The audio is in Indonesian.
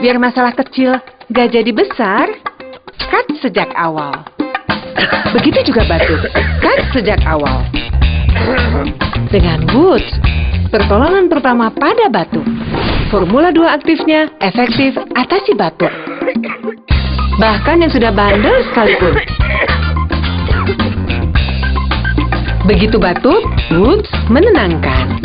Biar masalah kecil gak jadi besar, cut sejak awal. Begitu juga batuk, cut sejak awal. Dengan Woods, pertolongan pertama pada batuk. Formula 2 aktifnya efektif atasi batuk. Bahkan yang sudah bandel sekalipun. Begitu batuk, Woods menenangkan.